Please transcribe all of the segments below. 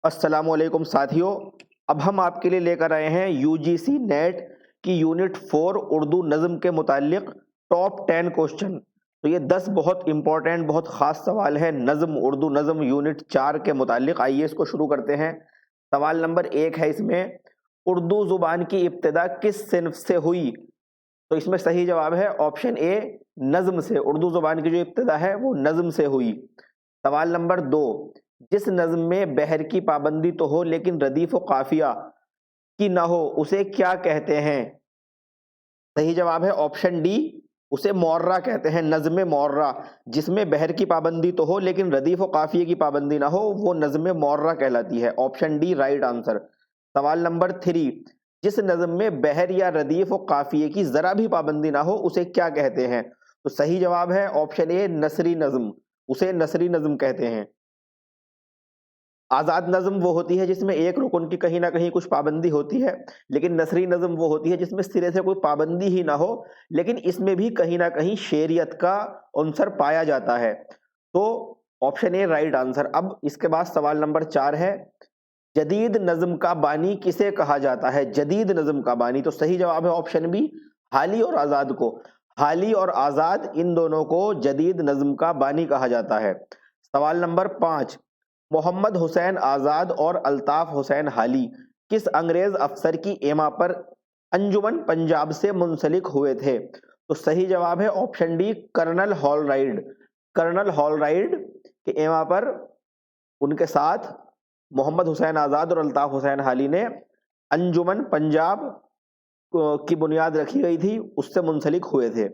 अस्सलाम वालेकुम साथियों। अब हम आपके लिए लेकर आए हैं यूजीसी नेट की यूनिट 4 उर्दू नज़म के मुतालिक टॉप 10 क्वेश्चन। तो ये 10 बहुत इंपॉर्टेंट बहुत ख़ास सवाल है नज़म उर्दू नज़म यूनिट 4 के मुतालिक। आइए इसको शुरू करते हैं। सवाल नंबर 1 है इसमें, उर्दू ज़ुबान की इब्तिदा किस सिन्फ से हुई? तो इसमें सही जवाब है ऑप्शन ए, नज़म से। उर्दू ज़ुबान की जो इब्तिदा है वो नज़म से हुई। सवाल नंबर 2, जिस नज़म में बहर की पाबंदी तो हो लेकिन रदीफ व काफिया की ना हो उसे क्या कहते हैं? सही जवाब है ऑप्शन डी, उसे मोर्रा कहते हैं, नज़्म मोर्रा। जिसमें बहर की पाबंदी तो हो लेकिन रदीफ व काफिये की पाबंदी ना हो वो नज़्म मोर्रा कहलाती है। Option D right answer. सवाल नंबर 3, जिस नज़म में बहर या रदीफ व काफिये की जरा भी पाबंदी ना हो उसे क्या कहते हैं? तो सही जवाब है ऑप्शन ए, नसरी नज़म। उसे नसरी नज़म कहते हैं। आज़ाद नज़म वो होती है जिसमें एक रुकन की कहीं ना कहीं कुछ पाबंदी होती है, लेकिन नसरी नज़म वो होती है जिसमें सिरे से कोई पाबंदी ही ना हो, लेकिन इसमें भी कहीं ना कहीं शेरियत का अंसर पाया जाता है। तो ऑप्शन ए राइट आंसर। अब इसके बाद सवाल नंबर 4 है, जदीद नज़म का बानी किसे कहा जाता है? जदीद नज़म का बानी, तो सही जवाब है ऑप्शन बी, हाली और आज़ाद को। हाली और आज़ाद इन दोनों को जदीद नज़म का बानी कहा जाता है। सवाल नंबर 5, मोहम्मद हुसैन आज़ाद और अल्ताफ़ हुसैन हाली किस अंग्रेज़ अफसर की एमा पर अंजुमन पंजाब से मुंसलिक हुए थे? तो सही जवाब है ऑप्शन डी, कर्नल हॉलराइड। कर्नल हॉलराइड के एमा पर उनके साथ मोहम्मद हुसैन आज़ाद और अल्ताफ़ हुसैन हाली ने अंजुमन पंजाब की बुनियाद रखी गई थी, उससे मुंसलिक हुए थे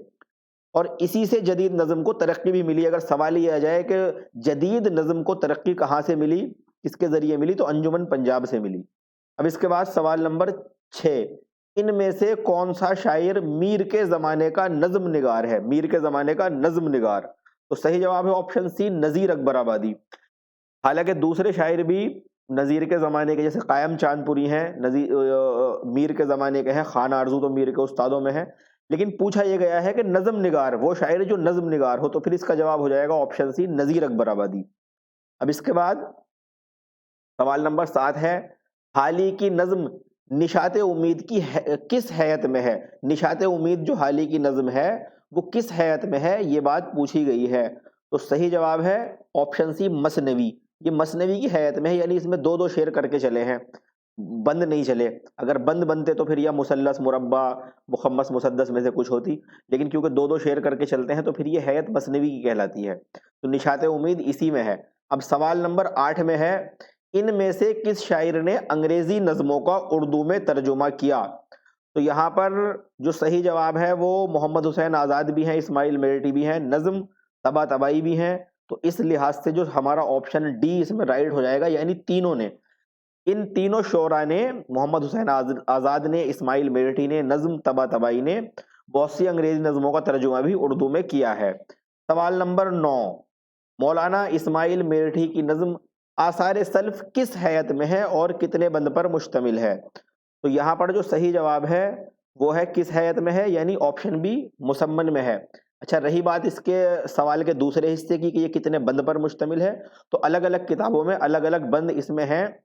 और इसी से जदीद नज़म को तरक्की भी मिली। अगर सवाल ये आ जाए कि जदीद नज़म को तरक्की कहाँ से मिली, किसके ज़रिए मिली, तो अंजुमन पंजाब से मिली। अब इसके बाद सवाल नंबर 6, इनमें से कौन सा शायर मीर के ज़माने का नज़म निगार है? मीर के ज़माने का नज़म निगार, तो सही जवाब है ऑप्शन सी, नज़ीर अकबर आबादी। हालांकि दूसरे शायर भी नज़ीर के ज़माने के, जैसे कायम चांदपुरी हैं, मीर के ज़माने के हैं, खान आरजू तो मीर के उस्तादों में है, लेकिन पूछा यह गया है कि नज़म निगार, वो शायर जो नज़म निगार हो, तो फिर इसका जवाब हो जाएगा ऑप्शन सी, नज़ीर अकबर आबादी। अब इसके बाद सवाल नंबर 7 है, हाली की नज़म निशात उम्मीद की किस हैत में है? निशात उम्मीद जो हाली की नज़म है वो किस हैत में है, ये बात पूछी गई है। तो सही जवाब है ऑप्शन सी, मसनवी। ये मसनवी की हैत में है, यानी इसमें दो दो शेर करके चले हैं, बंद नहीं चले। अगर बंद बनते तो फिर यह मुसल्लस मुरब्बा मुखम्मस मुसद्दस में से कुछ होती, लेकिन क्योंकि दो दो शेर करके चलते हैं तो फिर ये हैत मसनवी की कहलाती है। तो निशात उम्मीद इसी में है। अब सवाल नंबर 8 में है, इनमें से किस शायर ने अंग्रेजी नज़मों का उर्दू में तर्जुमा किया? तो यहाँ पर जो सही जवाब है वो मोहम्मद हुसैन आज़ाद भी हैं, इस्माइल मेरठी भी हैं, नज़म तबा तबाई भी हैं। तो इस लिहाज से जो हमारा ऑप्शन डी इसमें राइट हो जाएगा, यानी तीनों ने, इन तीनों शोरा ने, मोहम्मद हुसैन आज़ाद ने, इस्माइल मेरठी ने, नज़म तबा तबाई ने बहुत सी अंग्रेजी नज़मों का तर्जुमा भी उर्दू में किया है। सवाल नंबर 9, मौलाना इस्माइल मेरठी की नज़म आसार सल्फ किस हैत में है और कितने बंद पर मुश्तमिल है? तो यहाँ पर जो सही जवाब है वो है किस हैत में है, यानी ऑप्शन बी, मुसम्मन में है। अच्छा, रही बात इसके सवाल के दूसरे हिस्से की कि ये कितने बंद पर मुश्तमिल है, तो अलग अलग किताबों में अलग अलग बंद इसमें हैं।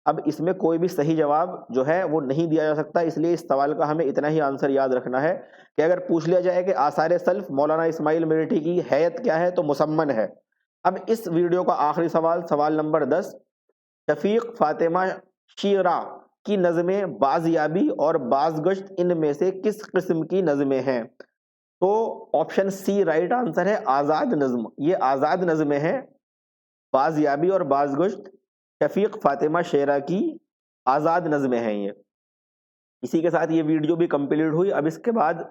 अब इसमें कोई भी सही जवाब जो है वो नहीं दिया जा सकता, इसलिए इस सवाल का हमें इतना ही आंसर याद रखना है कि अगर पूछ लिया जाए कि आसार सल्फ मौलाना इस्माइल मेरठी की हैत क्या है, तो मुसम्मन है। अब इस वीडियो का आखिरी सवाल, सवाल नंबर 10, शफीक फातिमा शीरा की नज़में बाज़याबी और बाज़गश्त इनमें से किस किस्म की नज़में हैं? तो ऑप्शन सी राइट आंसर है, आज़ाद नज़म। ये आज़ाद नज़में हैं, बाज़याबी और बाज़गश्त शफीक फातिमा शेरा की आज़ाद नज़में हैं ये। इसी के साथ ये वीडियो भी कंप्लीट हुई। अब इसके बाद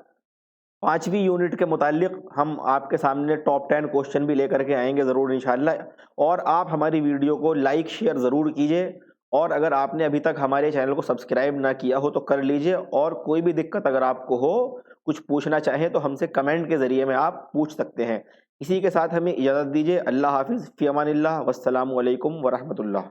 5वीं यूनिट के मुतालिक हम आपके सामने टॉप 10 क्वेश्चन भी लेकर के आएंगे ज़रूर इंशाल्लाह। और आप हमारी वीडियो को लाइक शेयर ज़रूर कीजिए, और अगर आपने अभी तक हमारे चैनल को सब्सक्राइब ना किया हो तो कर लीजिए। और कोई भी दिक्कत अगर आपको हो, कुछ पूछना चाहें तो हमसे कमेंट के ज़रिए में आप पूछ सकते हैं। इसी के साथ हमें इजाज़त दीजिए। अल्लाह हाफिज़, फ़ी अमानिल्लाह, वस्सलामु अलैकुम वरहमतुल्लाह।